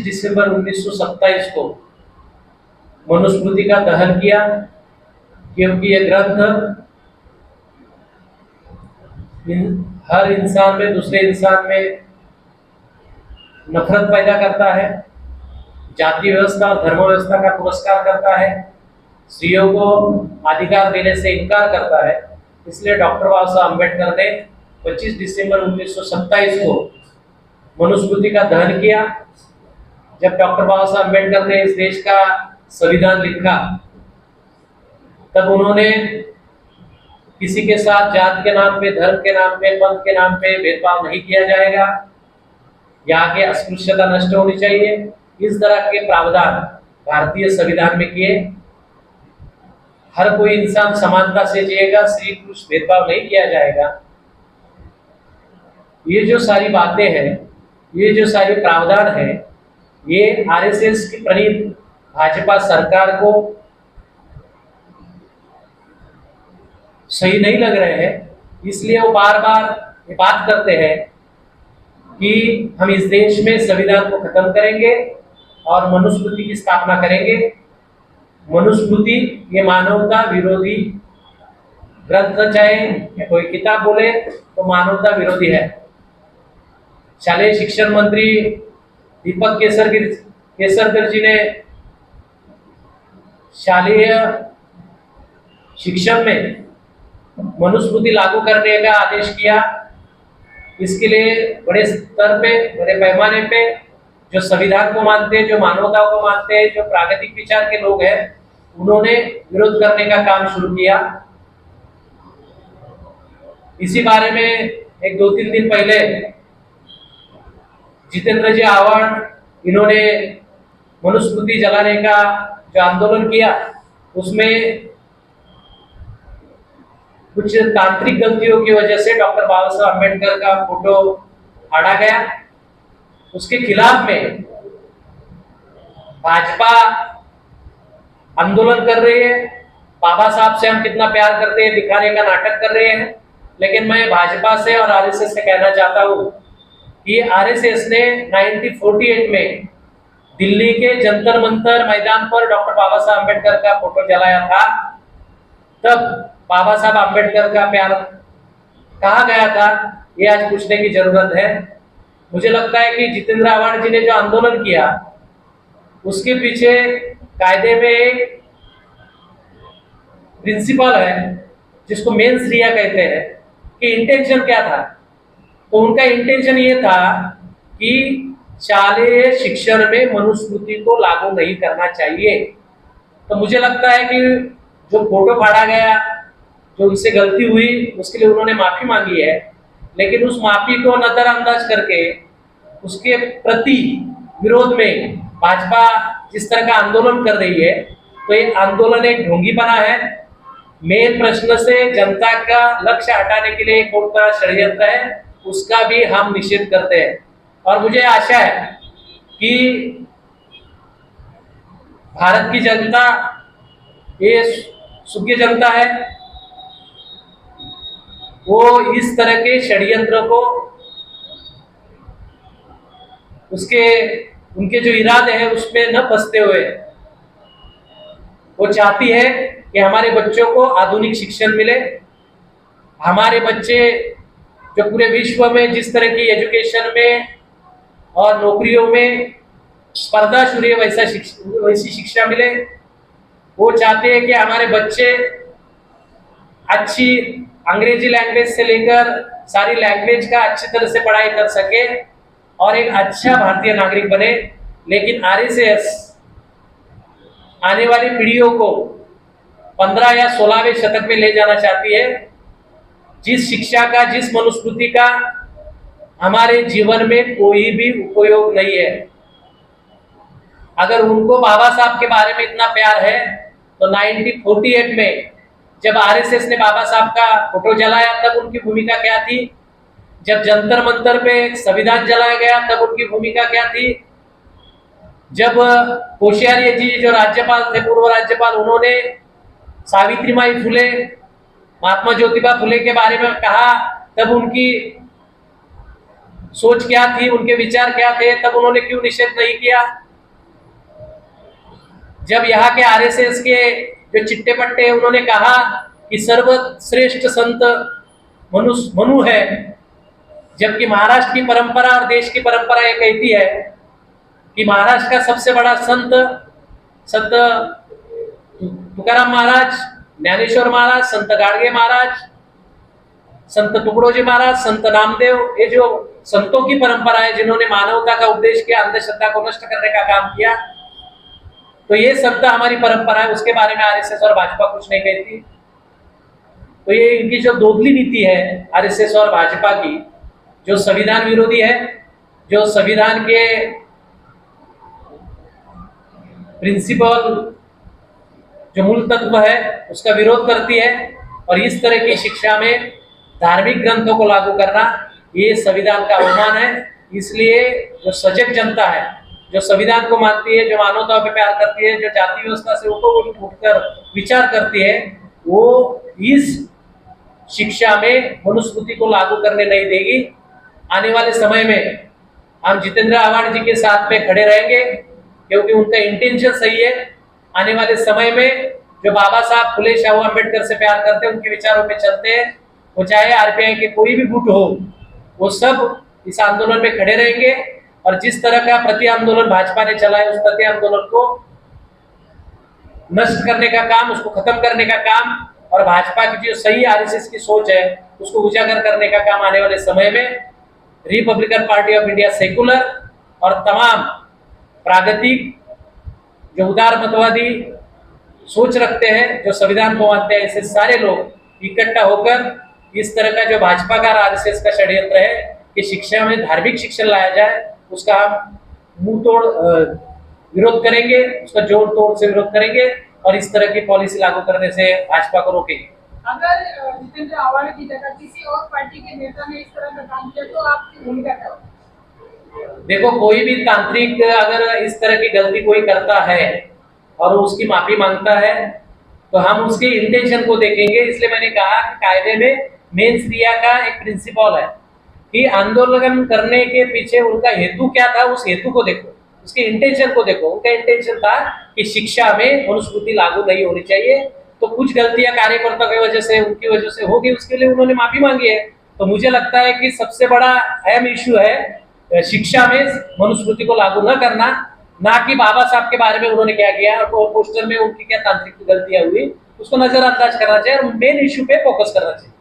दिसंबर 1927 को मनुस्मृति का दहन किया, क्योंकि यह ग्रंथ हर इंसान में दूसरे इंसान में नफरत पैदा करता है, जाति व्यवस्था और धर्म व्यवस्था का पुरस्कार करता है, स्त्रियों को अधिकार देने से इनकार करता है। इसलिए डॉक्टर बाबा साहब अम्बेडकर ने 25 दिसंबर 1927 को मनुस्मृति का दहन किया। जब डॉक्टर बाबा साहब अम्बेडकर ने इस देश का संविधान लिखा, तब उन्होंने किसी के साथ जात के नाम पे, धर्म के नाम पे, पंथ के नाम पे भेदभाव नहीं किया जाएगा, यहाँ के अस्पृश्यता नष्ट होनी चाहिए, इस तरह के प्रावधान भारतीय संविधान में किए। हर कोई इंसान समानता से जिएगा, स्त्री पुरुष भेदभाव नहीं किया जाएगा। ये जो सारी बातें हैं, ये जो सारे प्रावधान है, ये आरएसएस की प्रणीत भाजपा सरकार को सही नहीं लग रहे हैं। इसलिए वो बार बार ये बात करते हैं कि हम इस देश में संविधान को खत्म करेंगे और मनुस्मृति की स्थापना करेंगे। मनुस्मृति ये मानवता विरोधी ग्रंथ, चाहे कोई किताब बोले तो मानवता विरोधी है। शालेय शिक्षण मंत्री दीपक केसरकर जी ने शालेय शिक्षण में मनुस्मृति लागू करने का आदेश किया। इसके लिए बड़े स्तर पे, बड़े पैमाने पे जो संविधान को मानते हैं, जो मानवता को मानते हैं, जो प्रागैतिक विचार के लोग हैं, उन्होंने विरोध करने का काम शुरू किया। इसी बारे में एक 2-3 दिन पहले जितेंद्र जी आह्वान, इन्होंने मनुस्मृति जलाने का जो आंदोलन किया, उसमें कुछ तांत्रिक गलतियों की वजह से डॉक्टर बाबा साहब अम्बेडकर का फोटो फाड़ा गया। उसके खिलाफ में भाजपा आंदोलन कर रही है। बाबा साहब से हम कितना प्यार करते हैं दिखाने का नाटक कर रहे हैं। लेकिन मैं भाजपा से और आरएसएस से कहना चाहता हूँ कि आरएसएस ने 1948 में दिल्ली के जंतर मंतर मैदान पर डॉक्टर बाबा साहब अम्बेडकर का फोटो जलाया था। तब बाबा साहब अम्बेडकर का प्यार कहा गया था, ये आज पूछने की जरूरत है। मुझे लगता है कि जितेंद्र आह्वान जी ने जो आंदोलन किया, उसके पीछे कायदे में एक प्रिंसिपल है जिसको मेंस रिया कहते हैं, कि इंटेंशन क्या था। तो उनका इंटेंशन ये था कि शालेय शिक्षण में मनुस्मृति को लागू नहीं करना चाहिए। तो मुझे लगता है कि जो फोटो फाड़ा गया, जो उनसे गलती हुई, उसके लिए उन्होंने माफी मांगी है, लेकिन उस माफी को नजरअंदाज करके उसके प्रति विरोध में भाजपा जिस तरह का आंदोलन कर रही है, तो ये आंदोलन एक ढोंगीपना है। मेन प्रश्न से जनता का लक्ष्य हटाने के लिए कौन सा षड्यंत्र है, उसका भी हम निषेध करते हैं। और मुझे आशा है कि भारत की जनता ये सुज्ञ जनता है, वो इस तरह के षड्यंत्र को, उनके जो इरादे हैं उसमें न फंसते हुए, वो चाहती है कि हमारे बच्चों को आधुनिक शिक्षण मिले। हमारे बच्चे जो पूरे विश्व में जिस तरह की एजुकेशन में और नौकरियों में स्पर्धा शुरू है, वैसी शिक्षा मिले। वो चाहते हैं कि हमारे बच्चे अच्छी अंग्रेजी लैंग्वेज से लेकर सारी लैंग्वेज का अच्छी तरह से पढ़ाई कर सके और एक अच्छा भारतीय नागरिक बने। लेकिन आरएसएस आने वाली पीढ़ियों को 15 या 16वें शतक में ले जाना चाहती है, जिस शिक्षा का, जिस मनुस्मृति का हमारे जीवन में कोई भी उपयोग नहीं है। अगर उनको बाबा साहब के बारे में इतना प्यार है, तो 1948 में जब आरएसएस ने बाबा साहब का फोटो जलाया, तब उनकी भूमिका क्या थी? जब जंतर मंतर पे संविधान जलाया गया, तब उनकी भूमिका क्या थी? जब कोश्यारी जी जो राज्यपाल थे, पूर्व राज्यपाल, उन्होंने सावित्रीबाई फुले, महात्मा ज्योतिबा फुले के बारे में कहा, तब उनकी सोच क्या थी, उनके विचार क्या थे, तब उन्होंने क्यों निषेध नहीं किया? जब यहाँ के आरएसएस के जो चिट्टे पट्टे उन्होंने कहा कि सर्वश्रेष्ठ संत मनु है, जबकि महाराष्ट्र की परंपरा और देश की परंपरा ये कहती है कि महाराष्ट्र का सबसे बड़ा संत संत तुकाराम महाराज, ज्ञानेश्वर महाराज, संत गाडगे महाराज, संत तुकडोजी महाराज, संत नामदेव, ये जो संतों की परंपरा है जिन्होंने मानवता का उपदेश किया, अंधश्रद्धा को नष्ट करने का काम किया, तो ये शब्द हमारी परंपरा है, उसके बारे में आरएसएस और भाजपा कुछ नहीं कहती। तो ये इनकी जो दोगली नीति है आरएसएस और भाजपा की, जो संविधान विरोधी है, जो संविधान के प्रिंसिपल जो मूल तत्व है उसका विरोध करती है, और इस तरह की शिक्षा में धार्मिक ग्रंथों को लागू करना ये संविधान का अवमान है। इसलिए जो सजग जनता है, जो संविधान को मानती है, जो मानवता पे प्यार करती है, जो जाति व्यवस्था से ऊपर उठकर विचार करती है, वो इस शिक्षा में मनुस्मृति को लागू करने नहीं देगी। आने वाले समय में हम जितेंद्र आव्हाड जी के साथ में खड़े रहेंगे, क्योंकि उनका इंटेंशन सही है। आने वाले समय में जो बाबा साहब फुले शाहू अम्बेडकर से प्यार करते हैं, उनके विचारों पे चलते हैं, वो चाहे आरपीआई के कोई भी गुट हो, वो सब इस आंदोलन में खड़े रहेंगे। और जिस तरह का प्रति आंदोलन भाजपा ने चलाया, उस प्रति आंदोलन को नष्ट करने का काम, उसको खत्म करने का काम, और भाजपा की जो सही आरएसएस की सोच है उसको उजागर करने का काम आने वाले समय में Republican party of India secular और तमाम प्रागतिक जो उदारमतवादी सोच रखते हैं, जो संविधान को मानते हैं, ऐसे सारे लोग इकट्ठा होकर इस तरह का जो भाजपा का आरएसएस का षड्यंत्र है कि शिक्षा में धार्मिक शिक्षण लाया जाए, उसका हम मुंह तोड़ विरोध करेंगे, उसका जोड़ तोड़ से विरोध करेंगे, और इस तरह की पॉलिसी लागू करने से भाजपा को रोकेंगे। अगर जितेंद्र आव्हाड की जगह किसी और पार्टी के नेता ने इस तरह का काम किया तो आपकी भूमिका क्या होगी? देखो, कोई भी तांत्रिक अगर इस तरह की गलती कोई करता है और उसकी माफी मांगता है, तो हम उसके इंटेंशन को देखेंगे। इसलिए मैंने कहा कि कायदे में मेंस रिया का एक प्रिंसिपल है कि आंदोलन करने के पीछे उनका हेतु क्या था, उस हेतु को देखो, उसके इंटेंशन को देखो। उनका इंटेंशन था कि शिक्षा में मनुस्मृति लागू नहीं होनी चाहिए, तो कुछ गलतियां कार्यकर्ता की वजह से, उनकी वजह से होगी, उसके लिए उन्होंने माफी मांगी है। तो मुझे लगता है कि सबसे बड़ा अहम इश्यू है शिक्षा में मनुस्मृति को लागू न करना, ना कि बाबा साहब के बारे में उन्होंने क्या किया और पोस्टर में उनकी क्या तांत्रिक गलतियां हुई, उसको नजरअंदाज करना चाहिए और मेन इश्यू पे फोकस करना चाहिए।